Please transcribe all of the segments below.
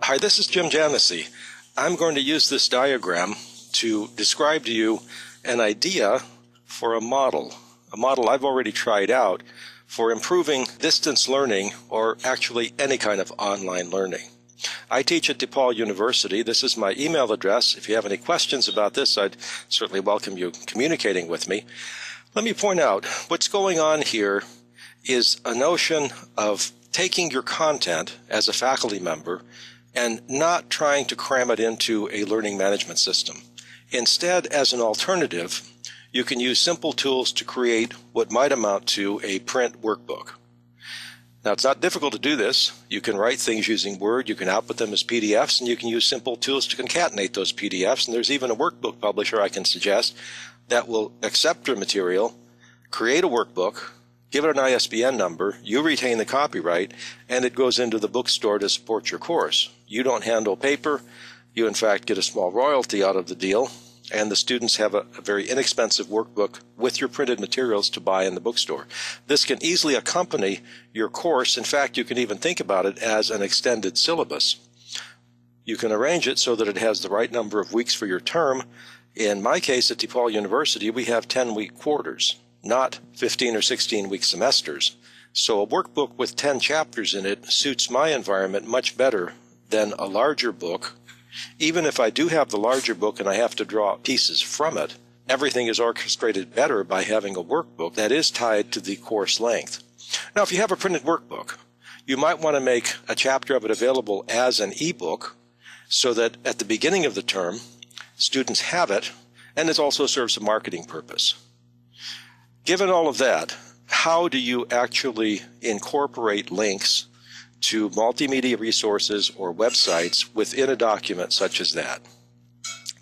Hi, this is Jim Janossy. I'm going to use this diagram to describe to you an idea for a model I've already tried out for improving distance learning, or actually any kind of online learning. I teach at DePaul University. This is my email address. If you have any questions about this, I'd certainly welcome you communicating with me. Let me point out what's going on here is a notion of taking your content as a faculty member and not trying to cram it into a learning management system. Instead, as an alternative, you can use simple tools to create what might amount to a print workbook. Now, it's not difficult to do this. You can write things using Word, you can output them as PDFs, and you can use simple tools to concatenate those PDFs. And there's even a workbook publisher I can suggest that will accept your material, create a workbook, give it an ISBN number, you retain the copyright, and it goes into the bookstore to support your course. You don't handle paper. You, in fact, get a small royalty out of the deal, and the students have a very inexpensive workbook with your printed materials to buy in the bookstore. This can easily accompany your course. In fact, you can even think about it as an extended syllabus. You can arrange it so that it has the right number of weeks for your term. In my case, at DePaul University, we have 10-week quarters, not 15 or 16-week semesters. So a workbook with 10 chapters in it suits my environment much better than a larger book. Even if I do have the larger book and I have to draw pieces from it, everything is orchestrated better by having a workbook that is tied to the course length. Now, if you have a printed workbook, you might want to make a chapter of it available as an ebook so that at the beginning of the term, students have it, and it also serves a marketing purpose. Given all of that, how do you actually incorporate links to multimedia resources or websites within a document such as that?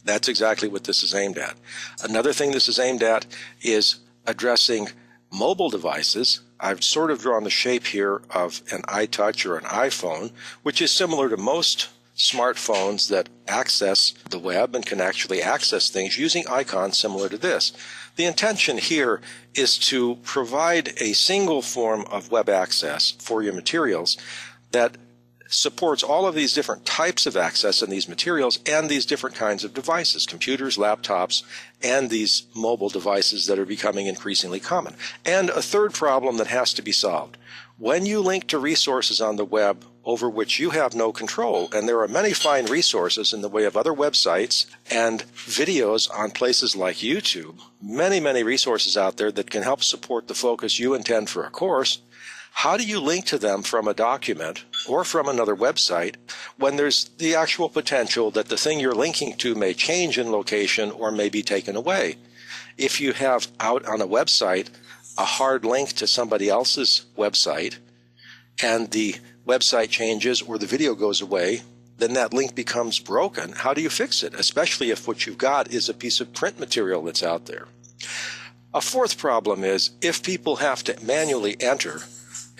That's exactly what this is aimed at. Another thing this is aimed at is addressing mobile devices. I've sort of drawn the shape here of an iTouch or an iPhone, which is similar to most smartphones that access the web and can actually access things using icons similar to this. The intention here is to provide a single form of web access for your materials that supports all of these different types of access in these materials and these different kinds of devices, computers, laptops, and these mobile devices that are becoming increasingly common. And a third problem that has to be solved. When you link to resources on the web over which you have no control, and there are many fine resources in the way of other websites and videos on places like YouTube, many resources out there that can help support the focus you intend for a course, how do you link to them from a document or from another website when there's the actual potential that the thing you're linking to may change in location or may be taken away? If you have out on a website a hard link to somebody else's website and the website changes or the video goes away, then that link becomes broken. How do you fix it, especially if what you've got is a piece of print material that's out there? A fourth problem is if people have to manually enter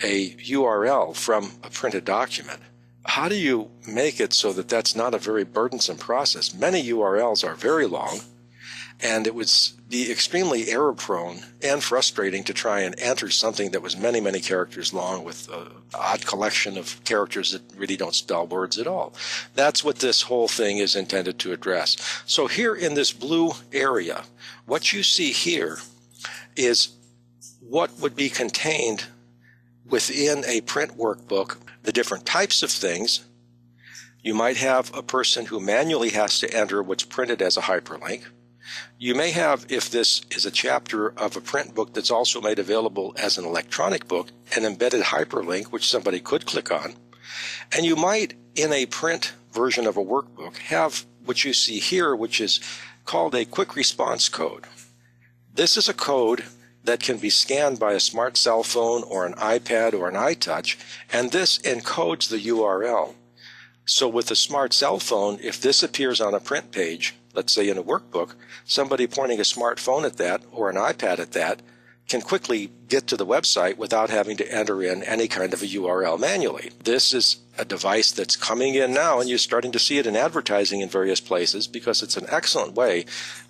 a URL from a printed document, how do you make it so that that's not a very burdensome process? Many URLs are very long, and it would be extremely error-prone and frustrating to try and enter something that was many characters long with an odd collection of characters that really don't spell words at all. That's what this whole thing is intended to address. So here in this blue area, what you see here is what would be contained within a print workbook, the different types of things. You might have a person who manually has to enter what's printed as a hyperlink. You may have, if this is a chapter of a print book that's also made available as an electronic book, an embedded hyperlink which somebody could click on. And you might, in a print version of a workbook, have what you see here, which is called a quick response code. This is a code that can be scanned by a smart cell phone or an iPad or an iTouch, and this encodes the URL. So with a smart cell phone, if this appears on a print page, let's say in a workbook, somebody pointing a smartphone at that or an iPad at that can quickly get to the website without having to enter in any kind of a URL manually. This is a device that's coming in now, and you're starting to see it in advertising in various places because it's an excellent way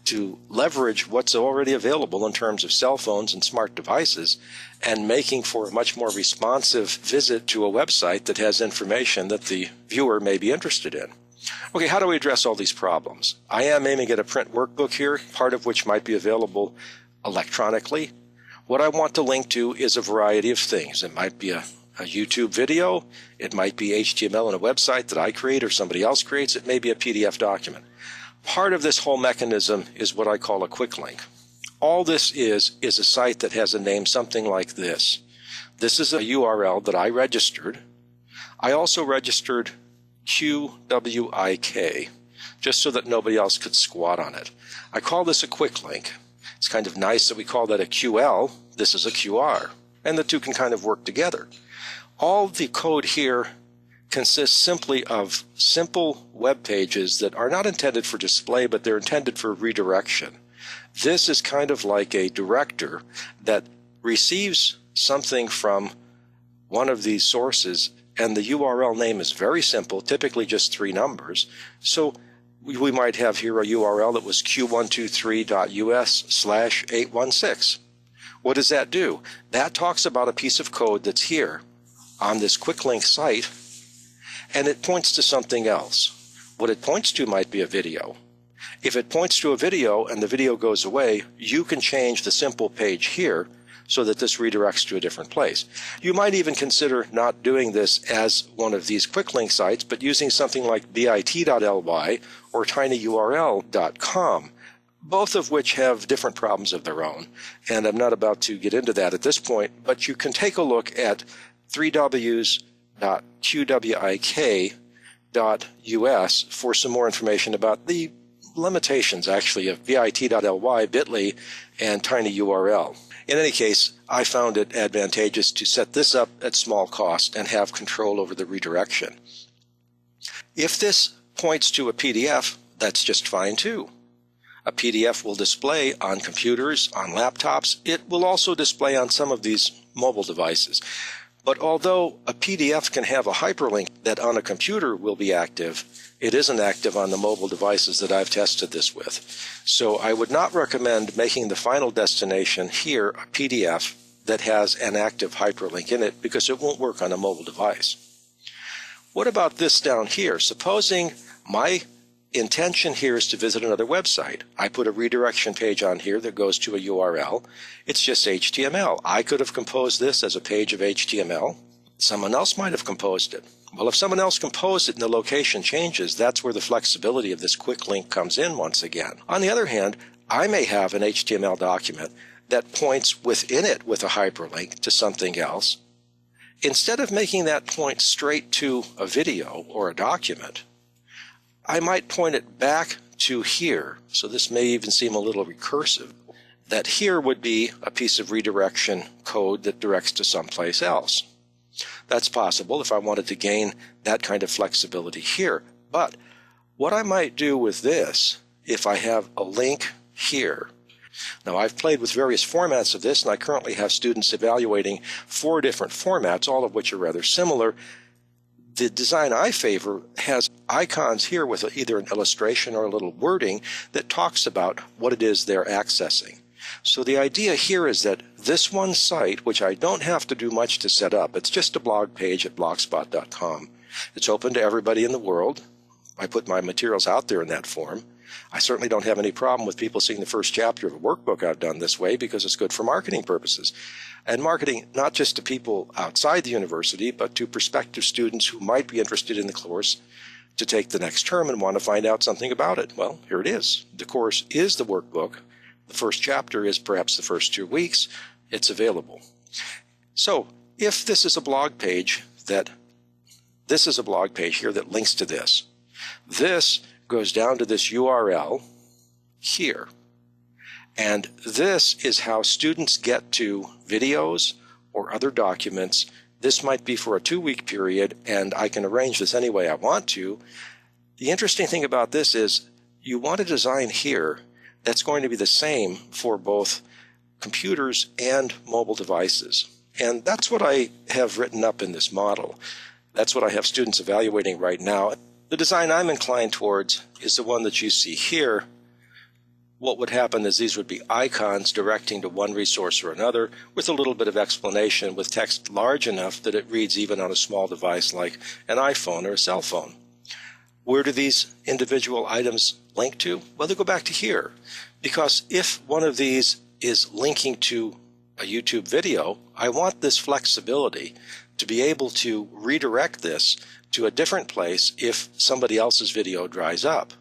to leverage what's already available in terms of cell phones and smart devices and making for a much more responsive visit to a website that has information that the viewer may be interested in. Okay, how do we address all these problems? I am aiming at a print workbook here, part of which might be available electronically. What I want to link to is a variety of things. It might be a YouTube video. It might be HTML on a website that I create or somebody else creates. It may be a PDF document. Part of this whole mechanism is what I call a quick link. All this is a site that has a name something like this. This is a URL that I registered. I also registered QWIK, just so that nobody else could squat on it. I call this a quick link. It's kind of nice that we call that a QL. This is a QR, and the two can kind of work together. All the code here consists simply of simple web pages that are not intended for display, but they're intended for redirection. This is kind of like a director that receives something from one of these sources, and the URL name is very simple, typically just 3 numbers. So we might have here a URL that was q123.us/816. What does that do? That talks about a piece of code that's here on this quick link site, and it points to something else. What it points to might be a video. If it points to a video and the video goes away, you can change the simple page here so that this redirects to a different place. You might even consider not doing this as one of these quick link sites, but using something like bit.ly or tinyurl.com, both of which have different problems of their own. And I'm not about to get into that at this point, but you can take a look at 3ws.qwik.us for some more information about the limitations, actually, of bit.ly, bit.ly, and tinyurl. In any case, I found it advantageous to set this up at small cost and have control over the redirection. If this points to a PDF, that's just fine too. A PDF will display on computers, on laptops. It will also display on some of these mobile devices. But although a PDF can have a hyperlink that on a computer will be active, it isn't active on the mobile devices that I've tested this with. So I would not recommend making the final destination here a PDF that has an active hyperlink in it because it won't work on a mobile device. What about this down here? Supposing my intention here is to visit another website. I put a redirection page on here that goes to a URL. It's just HTML. I could have composed this as a page of HTML. Someone else might have composed it. Well, if someone else composed it and the location changes, that's where the flexibility of this quick link comes in once again. On the other hand, I may have an HTML document that points within it with a hyperlink to something else. Instead of making that point straight to a video or a document, I might point it back to here. So this may even seem a little recursive. That here would be a piece of redirection code that directs to someplace else. That's possible if I wanted to gain that kind of flexibility here. But what I might do with this, if I have a link here, now I've played with various formats of this, and I currently have students evaluating 4 different formats, all of which are rather similar. The design I favor has icons here with either an illustration or a little wording that talks about what it is they're accessing. So the idea here is that this one site, which I don't have to do much to set up, it's just a blog page at blogspot.com. It's open to everybody in the world. I put my materials out there in that form. I certainly don't have any problem with people seeing the first chapter of a workbook I've done this way because it's good for marketing purposes. And marketing not just to people outside the university, but to prospective students who might be interested in the course to take the next term and want to find out something about it. Well, here it is. The course is the workbook. The first chapter is perhaps the first 2 weeks. It's available. So if this is a blog page here that links to this, this goes down to this URL here. And this is how students get to videos or other documents. This might be for a 2-week period, and I can arrange this any way I want to. The interesting thing about this is you want a design here that's going to be the same for both computers and mobile devices. And that's what I have written up in this model. That's what I have students evaluating right now. The design I'm inclined towards is the one that you see here. What would happen is these would be icons directing to one resource or another with a little bit of explanation with text large enough that it reads even on a small device like an iPhone or a cell phone. Where do these individual items link to? Well, they go back to here, because if one of these is linking to a YouTube video, I want this flexibility to be able to redirect this to a different place if somebody else's video dries up.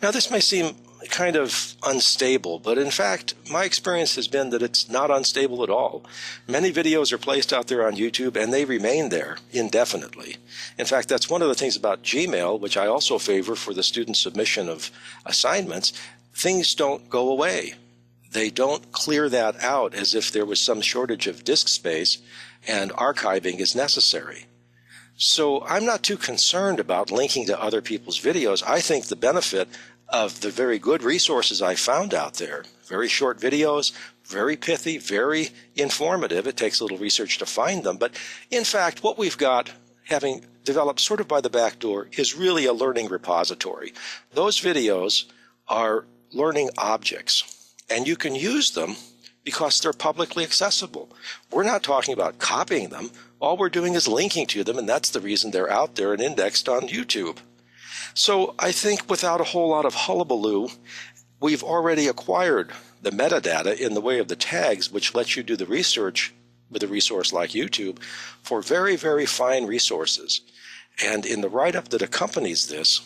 Now, this may seem kind of unstable, but in fact, my experience has been that it's not unstable at all. Many videos are placed out there on YouTube and they remain there indefinitely. In fact, that's one of the things about Gmail, which I also favor for the student submission of assignments. Things don't go away. They don't clear that out as if there was some shortage of disk space and archiving is necessary. So I'm not too concerned about linking to other people's videos. I think the benefit of the very good resources I found out there, very short videos, very pithy, very informative. It takes a little research to find them. But in fact, what we've got, having developed sort of by the back door, is really a learning repository. Those videos are learning objects, and you can use them because they're publicly accessible. We're not talking about copying them. All we're doing is linking to them, and that's the reason they're out there and indexed on YouTube. So I think without a whole lot of hullabaloo, we've already acquired the metadata in the way of the tags, which lets you do the research with a resource like YouTube for very, very fine resources. And in the write-up that accompanies this,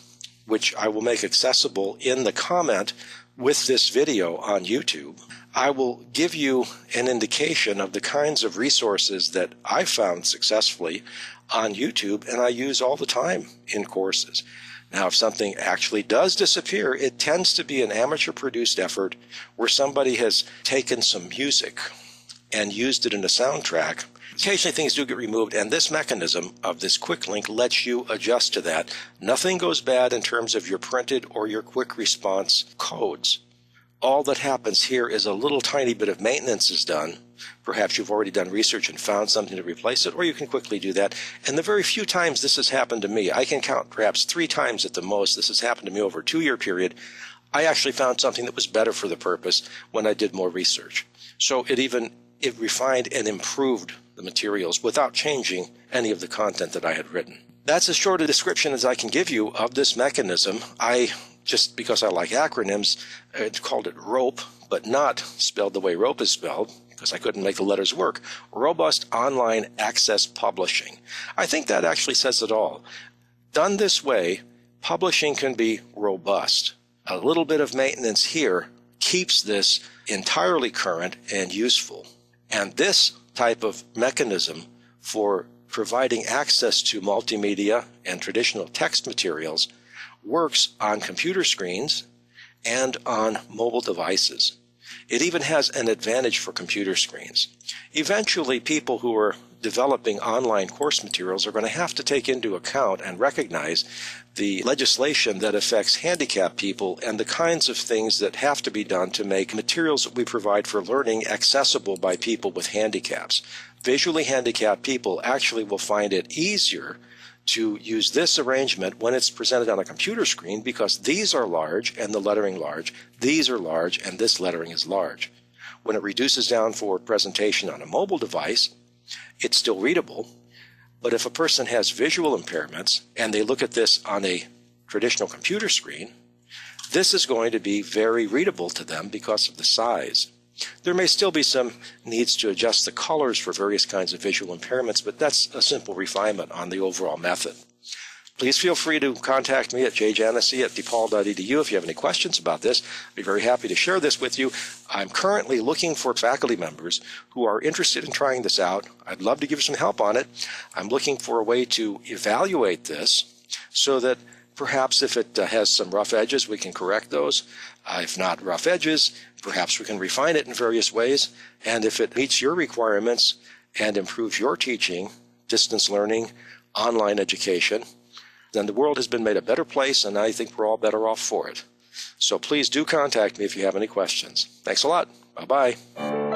which I will make accessible in the comment with this video on YouTube, I will give you an indication of the kinds of resources that I found successfully on YouTube and I use all the time in courses. Now, if something actually does disappear, it tends to be an amateur-produced effort where somebody has taken some music and used it in a soundtrack. Occasionally things do get removed, and this mechanism of this quick link lets you adjust to that. Nothing goes bad in terms of your printed or your quick response codes. All that happens here is a little tiny bit of maintenance is done. Perhaps you've already done research and found something to replace it, or you can quickly do that. And the very few times this has happened to me, I can count perhaps 3 times at the most, this has happened to me over a 2-year period, I actually found something that was better for the purpose when I did more research. So it refined and improved the materials without changing any of the content that I had written. That's as short a description as I can give you of this mechanism. Just because I like acronyms, it's called it ROAP, but not spelled the way rope is spelled, because I couldn't make the letters work. Robust Online Access Publishing. I think that actually says it all. Done this way, publishing can be robust. A little bit of maintenance here keeps this entirely current and useful. And this type of mechanism for providing access to multimedia and traditional text materials works on computer screens and on mobile devices. It even has an advantage for computer screens. Eventually, people who are developing online course materials are going to have to take into account and recognize the legislation that affects handicapped people and the kinds of things that have to be done to make materials that we provide for learning accessible by people with handicaps. Visually handicapped people actually will find it easier to use this arrangement when it's presented on a computer screen because these are large and the lettering large, these are large and this lettering is large. When it reduces down for presentation on a mobile device, it's still readable, but if a person has visual impairments and they look at this on a traditional computer screen, this is going to be very readable to them because of the size. There may still be some needs to adjust the colors for various kinds of visual impairments, but that's a simple refinement on the overall method. Please feel free to contact me at janossy@depaul.edu if you have any questions about this. I'd be very happy to share this with you. I'm currently looking for faculty members who are interested in trying this out. I'd love to give you some help on it. I'm looking for a way to evaluate this so that perhaps if it has some rough edges, we can correct those. If not rough edges, perhaps we can refine it in various ways. And if it meets your requirements and improves your teaching, distance learning, online education, then the world has been made a better place, and I think we're all better off for it. So please do contact me if you have any questions. Thanks a lot. Bye-bye.